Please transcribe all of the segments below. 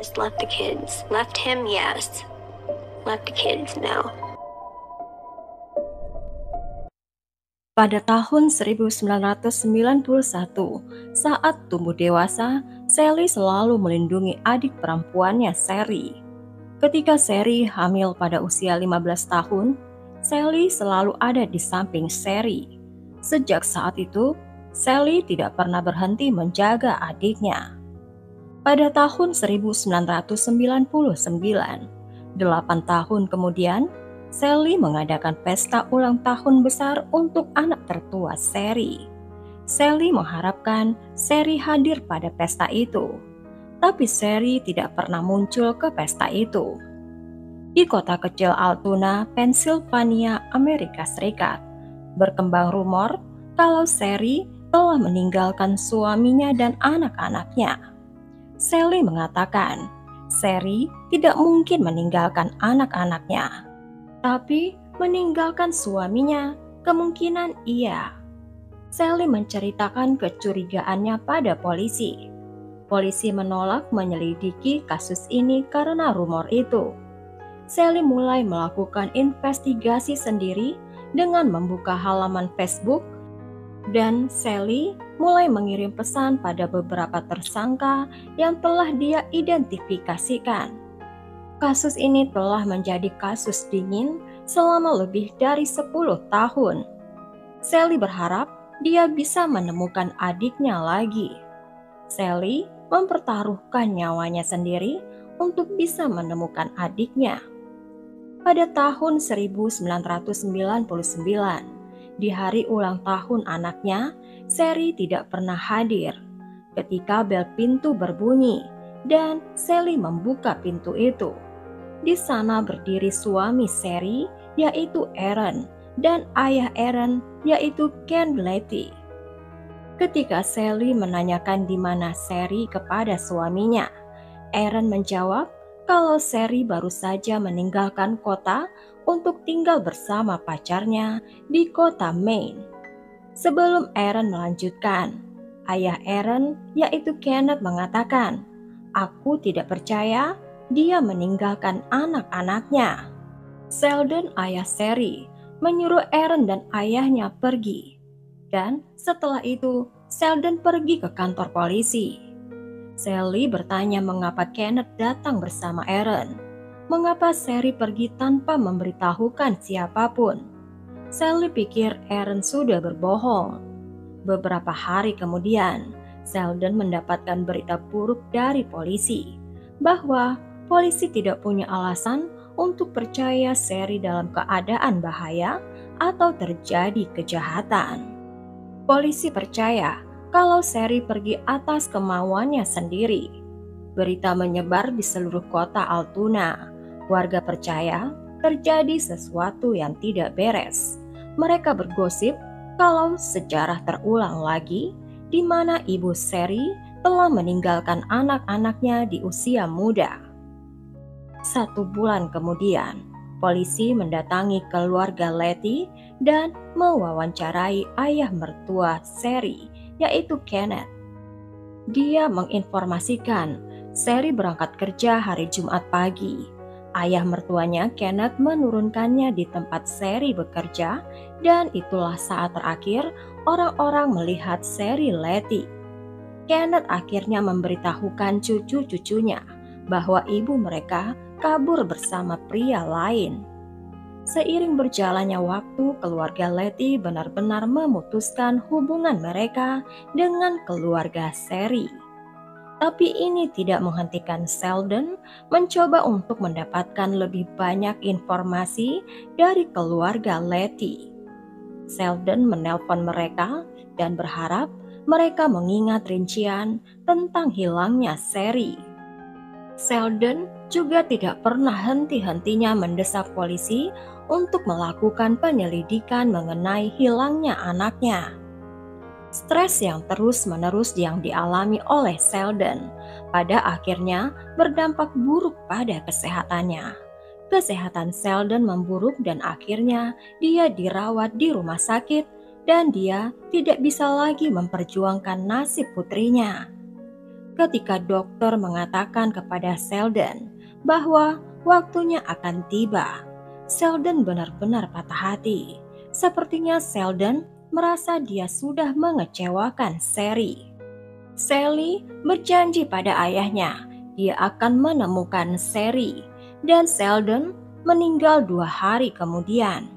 just left the kids. Left him, yes. Left the kids, no. Pada tahun 1991, saat tumbuh dewasa, Sally selalu melindungi adik perempuannya, Sherry. Ketika Sherry hamil pada usia 15 tahun, Sally selalu ada di samping Sherry. Sejak saat itu, Sally tidak pernah berhenti menjaga adiknya. Pada tahun 1999, 8 tahun kemudian, Sally mengadakan pesta ulang tahun besar untuk anak tertua Sherry. Sally mengharapkan Sherry hadir pada pesta itu, tapi Sherry tidak pernah muncul ke pesta itu. Di kota kecil Altoona, Pennsylvania, Amerika Serikat, berkembang rumor kalau Sherry telah meninggalkan suaminya dan anak-anaknya. Sally mengatakan Sherry tidak mungkin meninggalkan anak-anaknya, tapi meninggalkan suaminya kemungkinan iya. Sally menceritakan kecurigaannya pada polisi. Polisi menolak menyelidiki kasus ini karena rumor itu. Sally mulai melakukan investigasi sendiri dengan membuka halaman Facebook, dan Sally mulai mengirim pesan pada beberapa tersangka yang telah dia identifikasikan. Kasus ini telah menjadi kasus dingin selama lebih dari 10 tahun. Sally berharap dia bisa menemukan adiknya lagi. Sally mempertaruhkan nyawanya sendiri untuk bisa menemukan adiknya. Pada tahun 1999, di hari ulang tahun anaknya, Sherry tidak pernah hadir. Ketika bel pintu berbunyi dan Sally membuka pintu itu, di sana berdiri suami Sherry, yaitu Aaron, dan ayah Aaron, yaitu Ken Letty. Ketika Sally menanyakan di mana Sherry kepada suaminya, Aaron menjawab kalau Sherry baru saja meninggalkan kota untuk tinggal bersama pacarnya di kota Maine. Sebelum Aaron melanjutkan, ayah Aaron, yaitu Kenneth, mengatakan, "Aku tidak percaya dia meninggalkan anak-anaknya." Sheldon, ayah Sherry, menyuruh Aaron dan ayahnya pergi. Dan setelah itu, Sheldon pergi ke kantor polisi. Sally bertanya mengapa Kenneth datang bersama Aaron. Mengapa Sherry pergi tanpa memberitahukan siapapun? Sally pikir Aaron sudah berbohong. Beberapa hari kemudian, Sheldon mendapatkan berita buruk dari polisi bahwa polisi tidak punya alasan untuk percaya Sherry dalam keadaan bahaya atau terjadi kejahatan. Polisi percaya kalau Sherry pergi atas kemauannya sendiri. Berita menyebar di seluruh kota Altoona. Warga percaya terjadi sesuatu yang tidak beres. Mereka bergosip kalau sejarah terulang lagi, di mana ibu Sherry telah meninggalkan anak-anaknya di usia muda. 1 bulan kemudian, polisi mendatangi keluarga Letty dan mewawancarai ayah mertua Sherry, yaitu Kenneth. Dia menginformasikan Sherry berangkat kerja hari Jumat pagi. Ayah mertuanya, Kenneth, menurunkannya di tempat Sherry bekerja, dan itulah saat terakhir orang-orang melihat Sherry Letty. Kenneth akhirnya memberitahukan cucu-cucunya bahwa ibu mereka kabur bersama pria lain. Seiring berjalannya waktu, keluarga Letty benar-benar memutuskan hubungan mereka dengan keluarga Sherry. Tapi ini tidak menghentikan Sheldon mencoba untuk mendapatkan lebih banyak informasi dari keluarga Letty. Sheldon menelpon mereka dan berharap mereka mengingat rincian tentang hilangnya Sherry. Sheldon juga tidak pernah henti-hentinya mendesak polisi untuk melakukan penyelidikan mengenai hilangnya anaknya. Stres yang terus-menerus yang dialami oleh Sheldon pada akhirnya berdampak buruk pada kesehatannya. Kesehatan Sheldon memburuk dan akhirnya dia dirawat di rumah sakit dan dia tidak bisa lagi memperjuangkan nasib putrinya. ketika dokter mengatakan kepada Sheldon bahwa waktunya akan tiba. Sheldon benar-benar patah hati. Sepertinya Sheldon merasa dia sudah mengecewakan Sherry. Sally berjanji pada ayahnya dia akan menemukan Sherry, dan Sheldon meninggal 2 hari kemudian.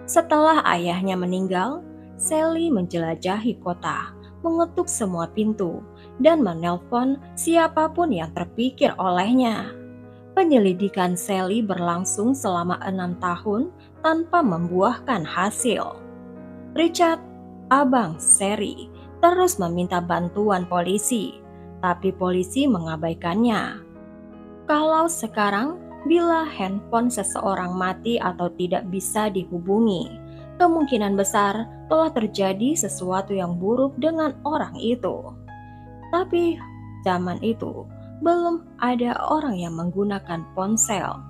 Setelah ayahnya meninggal, Sally menjelajahi kota, mengetuk semua pintu, dan menelpon siapapun yang terpikir olehnya. Penyelidikan Sally berlangsung selama 6 tahun tanpa membuahkan hasil. Richard, abang Sherry, terus meminta bantuan polisi, tapi polisi mengabaikannya. Kalau sekarang, bila handphone seseorang mati atau tidak bisa dihubungi, kemungkinan besar telah terjadi sesuatu yang buruk dengan orang itu. Tapi zaman itu, belum ada orang yang menggunakan ponsel.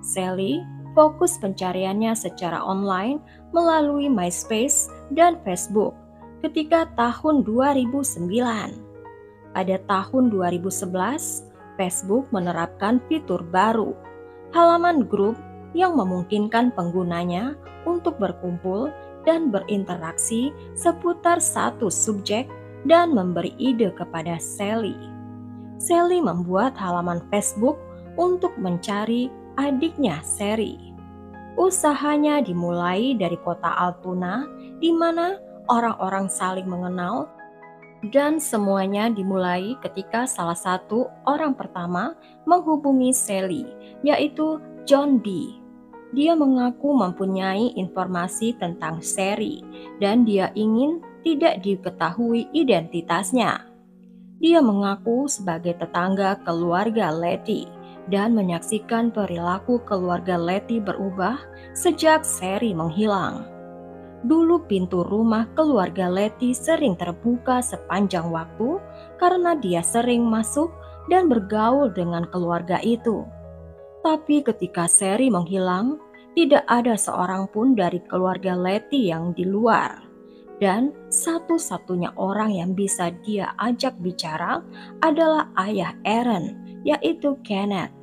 Sally fokus pencariannya secara online melalui MySpace dan Facebook ketika tahun 2009. Pada tahun 2011, Facebook menerapkan fitur baru, halaman grup yang memungkinkan penggunanya untuk berkumpul dan berinteraksi seputar satu subjek dan memberi ide kepada Sally. Sally membuat halaman Facebook untuk mencari adiknya Sherry. Usahanya dimulai dari kota Altoona, di mana orang-orang saling mengenal, dan semuanya dimulai ketika salah satu orang pertama menghubungi Sally, yaitu John B. Dia mengaku mempunyai informasi tentang Sherry, dan dia ingin tidak diketahui identitasnya. Dia mengaku sebagai tetangga keluarga Letty dan menyaksikan perilaku keluarga Letty berubah sejak Sherry menghilang. Dulu pintu rumah keluarga Letty sering terbuka sepanjang waktu karena dia sering masuk dan bergaul dengan keluarga itu. Tapi ketika Sherry menghilang, tidak ada seorang pun dari keluarga Letty yang di luar. Dan satu-satunya orang yang bisa dia ajak bicara adalah ayah Aaron, yaitu Kenneth.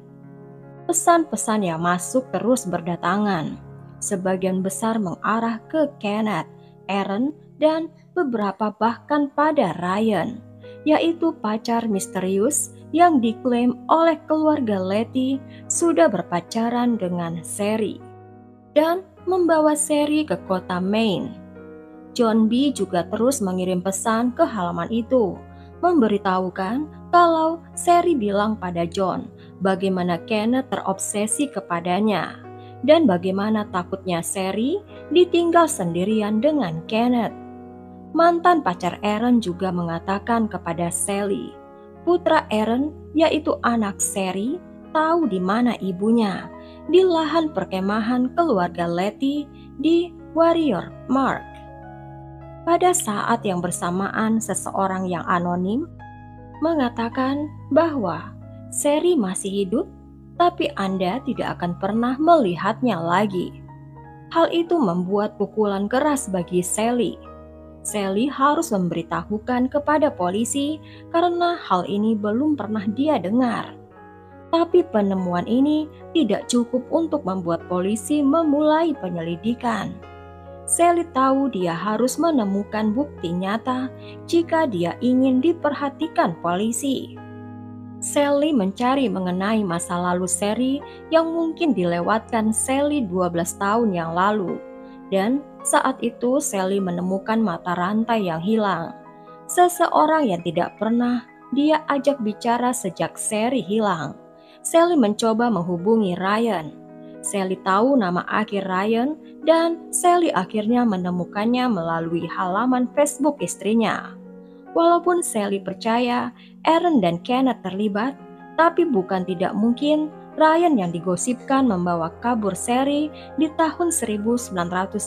Pesan-pesan yang masuk terus berdatangan. Sebagian besar mengarah ke Kenneth, Aaron, dan beberapa bahkan pada Ryan, yaitu pacar misterius yang diklaim oleh keluarga Letty sudah berpacaran dengan Sherry dan membawa Sherry ke kota Maine. John B. juga terus mengirim pesan ke halaman itu, memberitahukan kalau Sherry bilang pada John bagaimana Kenneth terobsesi kepadanya dan bagaimana takutnya Sherry ditinggal sendirian dengan Kenneth. Mantan pacar Aaron juga mengatakan kepada Sally, putra Aaron yaitu anak Sherry tahu di mana ibunya, di lahan perkemahan keluarga Letty di Warrior Mark. Pada saat yang bersamaan, seseorang yang anonim mengatakan bahwa Sherry masih hidup, tapi Anda tidak akan pernah melihatnya lagi. Hal itu membuat pukulan keras bagi Sally. Sally harus memberitahukan kepada polisi karena hal ini belum pernah dia dengar. Tapi penemuan ini tidak cukup untuk membuat polisi memulai penyelidikan. Sally tahu dia harus menemukan bukti nyata jika dia ingin diperhatikan polisi. Sally mencari mengenai masa lalu Sherry yang mungkin dilewatkan Sally 12 tahun yang lalu. Dan saat itu Sally menemukan mata rantai yang hilang. Seseorang yang tidak pernah dia ajak bicara sejak Sherry hilang. Sally mencoba menghubungi Ryan. Sally tahu nama akhir Ryan dan Sally akhirnya menemukannya melalui halaman Facebook istrinya. Walaupun Sally percaya Aaron dan Kenneth terlibat, tapi bukan tidak mungkin Ryan yang digosipkan membawa kabur Sherry di tahun 1999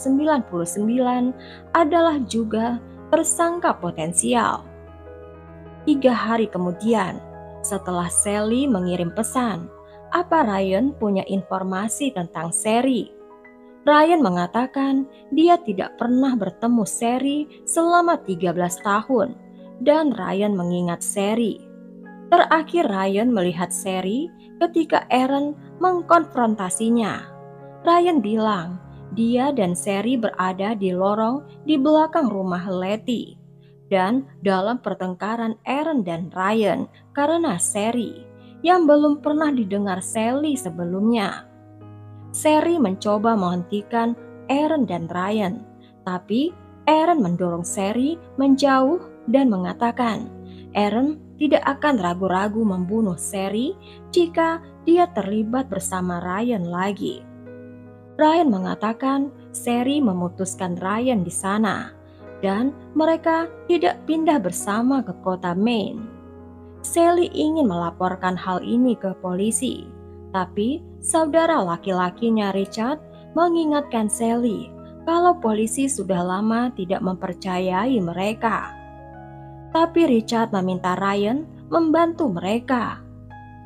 adalah juga tersangka potensial. 3 hari kemudian, setelah Sally mengirim pesan, apa Ryan punya informasi tentang Sherry? Ryan mengatakan dia tidak pernah bertemu Sherry selama 13 tahun dan Ryan mengingat Sherry. Terakhir Ryan melihat Sherry ketika Aaron mengkonfrontasinya. Ryan bilang dia dan Sherry berada di lorong di belakang rumah Letty. Dan dalam pertengkaran Aaron dan Ryan karena Sherry yang belum pernah didengar Sally sebelumnya. Sherry mencoba menghentikan Aaron dan Ryan, tapi Aaron mendorong Sherry menjauh dan mengatakan Aaron tidak akan ragu-ragu membunuh Sherry jika dia terlibat bersama Ryan lagi. Ryan mengatakan Sherry memutuskan Ryan di sana dan mereka tidak pindah bersama ke kota Maine. Sally ingin melaporkan hal ini ke polisi, tapi saudara laki-lakinya Richard mengingatkan Sally kalau polisi sudah lama tidak mempercayai mereka. Tapi Richard meminta Ryan membantu mereka.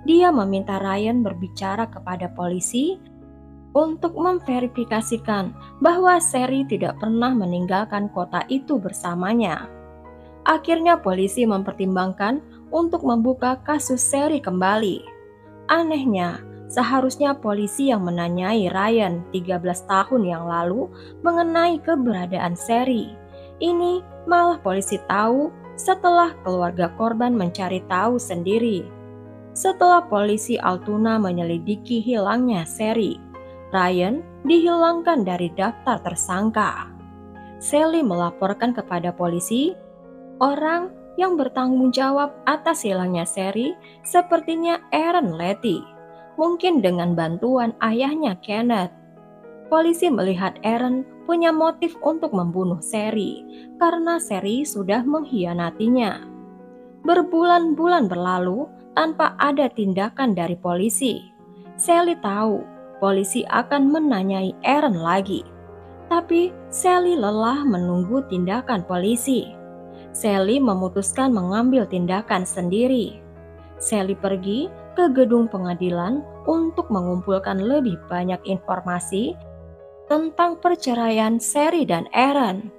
Dia meminta Ryan berbicara kepada polisi untuk memverifikasikan bahwa Sherry tidak pernah meninggalkan kota itu bersamanya. Akhirnya polisi mempertimbangkan untuk membuka kasus Sherry kembali. Anehnya, seharusnya polisi yang menanyai Ryan 13 tahun yang lalu mengenai keberadaan Sherry. Ini malah polisi tahu setelah keluarga korban mencari tahu sendiri. Setelah polisi Altoona menyelidiki hilangnya Sherry, Ryan dihilangkan dari daftar tersangka. Sally melaporkan kepada polisi, orang yang bertanggung jawab atas hilangnya Sherry sepertinya Aaron Letty, mungkin dengan bantuan ayahnya Kenneth. Polisi melihat Aaron punya motif untuk membunuh Sherry karena Sherry sudah mengkhianatinya. Berbulan-bulan berlalu tanpa ada tindakan dari polisi. Sally tahu polisi akan menanyai Aaron lagi. Tapi Sally lelah menunggu tindakan polisi. Sally memutuskan mengambil tindakan sendiri. Sally pergi ke gedung pengadilan untuk mengumpulkan lebih banyak informasi tentang perceraian Sherry dan Aaron.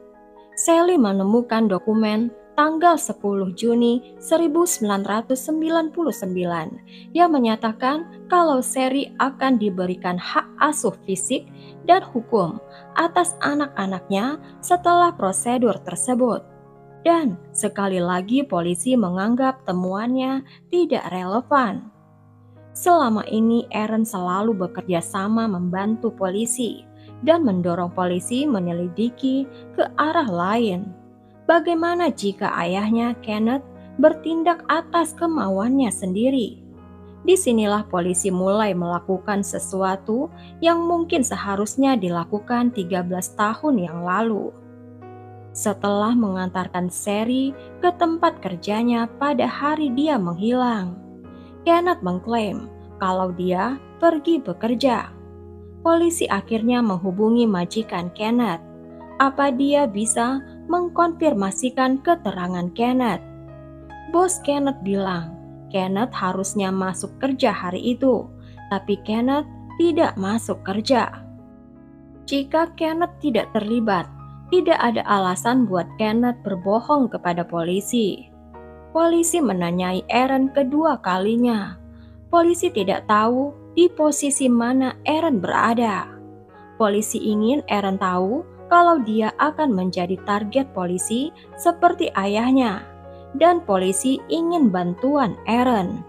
Sally menemukan dokumen tanggal 10 Juni 1999 yang menyatakan kalau Sherry akan diberikan hak asuh fisik dan hukum atas anak-anaknya setelah prosedur tersebut. Dan sekali lagi polisi menganggap temuannya tidak relevan. Selama ini Aaron selalu bekerja sama membantu polisi dan mendorong polisi menyelidiki ke arah lain. Bagaimana jika ayahnya Kenneth bertindak atas kemauannya sendiri? Disinilah polisi mulai melakukan sesuatu yang mungkin seharusnya dilakukan 13 tahun yang lalu. Setelah mengantarkan Sherry ke tempat kerjanya pada hari dia menghilang, Kenneth mengklaim kalau dia pergi bekerja. Polisi akhirnya menghubungi majikan Kenneth. Apa dia bisa mengkonfirmasikan keterangan Kenneth? Bos Kenneth bilang, Kenneth harusnya masuk kerja hari itu, tapi Kenneth tidak masuk kerja. Jika Kenneth tidak terlibat, tidak ada alasan buat Kenneth berbohong kepada polisi. Polisi menanyai Aaron kedua kalinya. Polisi tidak tahu di posisi mana Aaron berada. Polisi ingin Aaron tahu kalau dia akan menjadi target polisi seperti ayahnya, dan polisi ingin bantuan Aaron.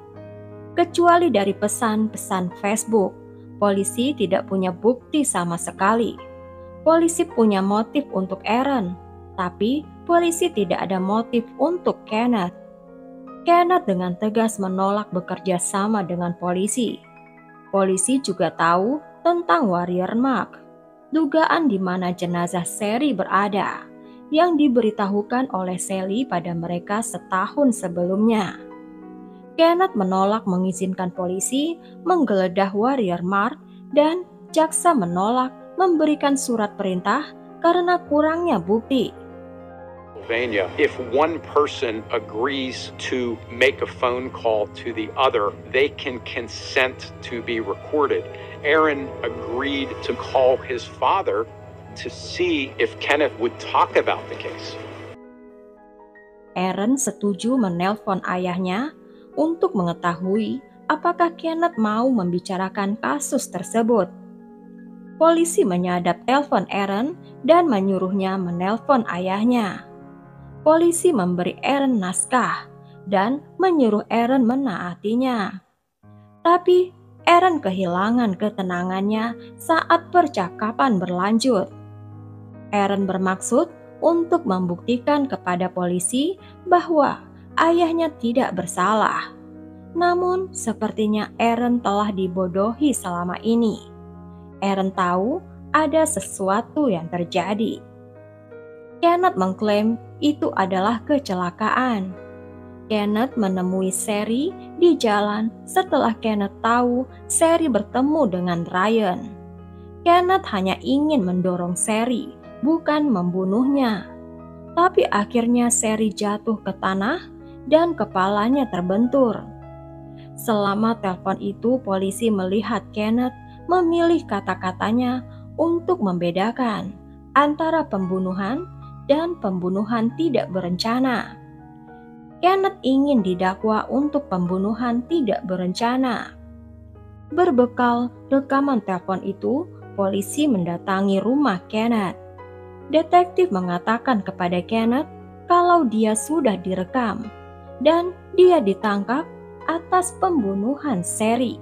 Kecuali dari pesan-pesan Facebook, polisi tidak punya bukti sama sekali. Polisi punya motif untuk Aaron, tapi polisi tidak ada motif untuk Kenneth. Kenneth dengan tegas menolak bekerja sama dengan polisi. Polisi juga tahu tentang Warrior Mark, dugaan di mana jenazah Sherry berada, yang diberitahukan oleh Sally pada mereka setahun sebelumnya. Kenneth menolak mengizinkan polisi menggeledah Warrior Mark dan jaksa menolak memberikan surat perintah karena kurangnya bukti. If one person agrees to make a phone call to the other, they can consent to be recorded. Aaron agreed to call his father to see if Kenneth would talk about the case. Aaron setuju menelpon ayahnya untuk mengetahui apakah Kenneth mau membicarakan kasus tersebut. Polisi menyadap telepon Aaron dan menyuruhnya menelpon ayahnya. Polisi memberi Aaron naskah dan menyuruh Aaron menaatinya. Tapi Aaron kehilangan ketenangannya saat percakapan berlanjut. Aaron bermaksud untuk membuktikan kepada polisi bahwa ayahnya tidak bersalah. Namun sepertinya Aaron telah dibodohi selama ini. Aaron tahu ada sesuatu yang terjadi. Kenneth mengklaim itu adalah kecelakaan. Kenneth menemui Sherry di jalan setelah Kenneth tahu Sherry bertemu dengan Ryan. Kenneth hanya ingin mendorong Sherry, bukan membunuhnya. Tapi akhirnya Sherry jatuh ke tanah dan kepalanya terbentur. Selama telepon itu, polisi melihat Kenneth memilih kata-katanya untuk membedakan antara pembunuhan dan pembunuhan tidak berencana. Kenneth ingin didakwa untuk pembunuhan tidak berencana. Berbekal rekaman telepon itu, polisi mendatangi rumah Kenneth. Detektif mengatakan kepada Kenneth kalau dia sudah direkam dan dia ditangkap atas pembunuhan Sherry.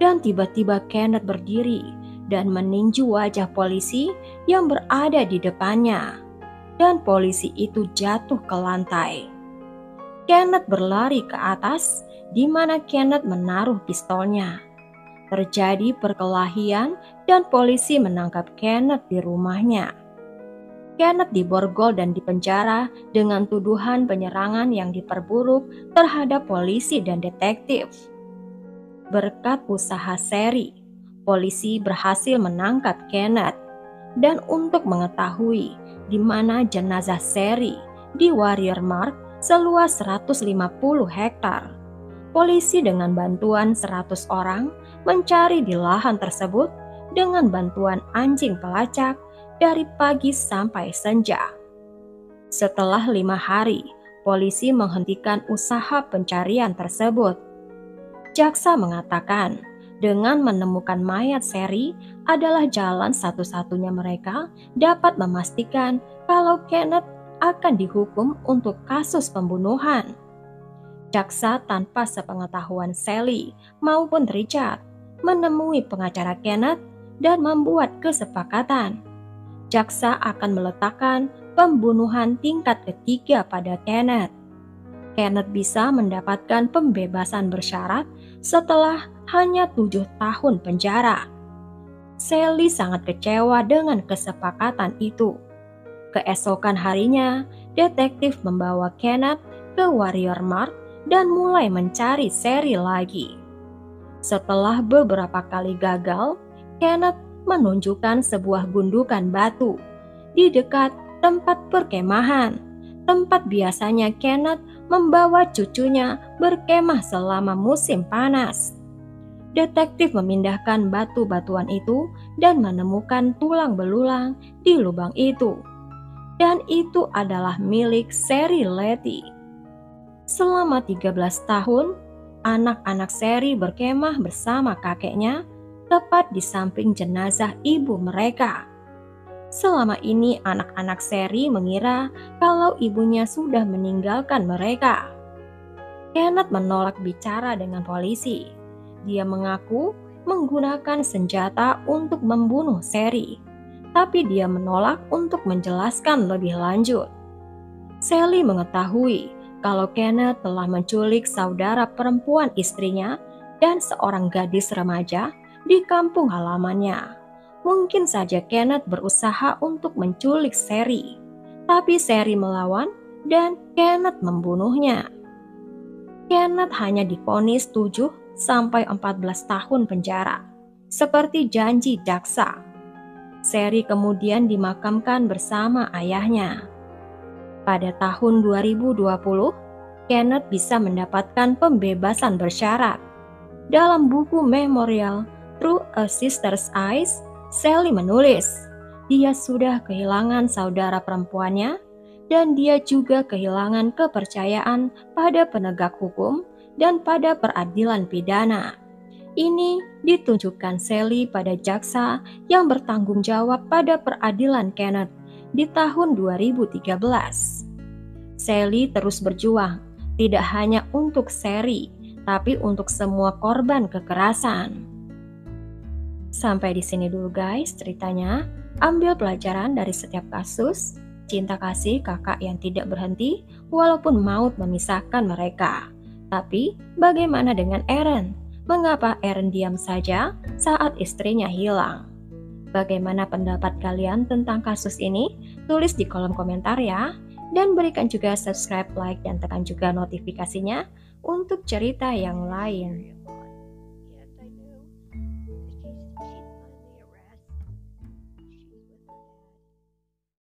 Dan tiba-tiba Kenneth berdiri dan meninju wajah polisi yang berada di depannya, dan polisi itu jatuh ke lantai. Kenneth berlari ke atas, di mana Kenneth menaruh pistolnya. Terjadi perkelahian dan polisi menangkap Kenneth di rumahnya. Kenneth diborgol dan dipenjara dengan tuduhan penyerangan yang diperburuk terhadap polisi dan detektif. Berkat usaha Sherry, polisi berhasil menangkap Kenneth. Dan untuk mengetahui di mana jenazah Sherry di Warrior Mark seluas 150 hektar, polisi dengan bantuan 100 orang mencari di lahan tersebut dengan bantuan anjing pelacak dari pagi sampai senja. Setelah 5 hari, polisi menghentikan usaha pencarian tersebut. Jaksa mengatakan dengan menemukan mayat Sherry adalah jalan satu-satunya mereka dapat memastikan kalau Kenneth akan dihukum untuk kasus pembunuhan. Jaksa tanpa sepengetahuan Sally maupun Richard menemui pengacara Kenneth dan membuat kesepakatan. Jaksa akan meletakkan pembunuhan tingkat ketiga pada Kenneth. Kenneth bisa mendapatkan pembebasan bersyarat setelah hanya 7 tahun penjara. Sally sangat kecewa dengan kesepakatan itu. Keesokan harinya, detektif membawa Kenneth ke Warrior Mark dan mulai mencari Sherry lagi. Setelah beberapa kali gagal, Kenneth menunjukkan sebuah gundukan batu di dekat tempat perkemahan, tempat biasanya Kenneth membawa cucunya berkemah selama musim panas. Detektif memindahkan batu-batuan itu dan menemukan tulang belulang di lubang itu. Dan itu adalah milik Sherry Letty. Selama 13 tahun, anak-anak Sherry berkemah bersama kakeknya tepat di samping jenazah ibu mereka. Selama ini anak-anak Sherry mengira kalau ibunya sudah meninggalkan mereka. Kenneth menolak bicara dengan polisi. Dia mengaku menggunakan senjata untuk membunuh Sherry, tapi dia menolak untuk menjelaskan lebih lanjut. Sally mengetahui kalau Kenneth telah menculik saudara perempuan istrinya dan seorang gadis remaja di kampung halamannya. Mungkin saja Kenneth berusaha untuk menculik Sherry, tapi Sherry melawan dan Kenneth membunuhnya. Kenneth hanya divonis 7 sampai 14 tahun penjara, seperti janji jaksa. Sherry kemudian dimakamkan bersama ayahnya. Pada tahun 2020, Kenneth bisa mendapatkan pembebasan bersyarat. Dalam buku memorial Through a Sister's Eyes, Sally menulis, dia sudah kehilangan saudara perempuannya dan dia juga kehilangan kepercayaan pada penegak hukum dan pada peradilan pidana. Ini ditunjukkan Sally pada jaksa yang bertanggung jawab pada peradilan Kenneth di tahun 2013. Sally terus berjuang, tidak hanya untuk Sherry, tapi untuk semua korban kekerasan. Sampai di sini dulu guys ceritanya. Ambil pelajaran dari setiap kasus. Cinta kasih kakak yang tidak berhenti walaupun maut memisahkan mereka. Tapi bagaimana dengan Aaron? Mengapa Aaron diam saja saat istrinya hilang? Bagaimana pendapat kalian tentang kasus ini? Tulis di kolom komentar ya. Dan berikan juga subscribe, like, dan tekan juga notifikasinya untuk cerita yang lain.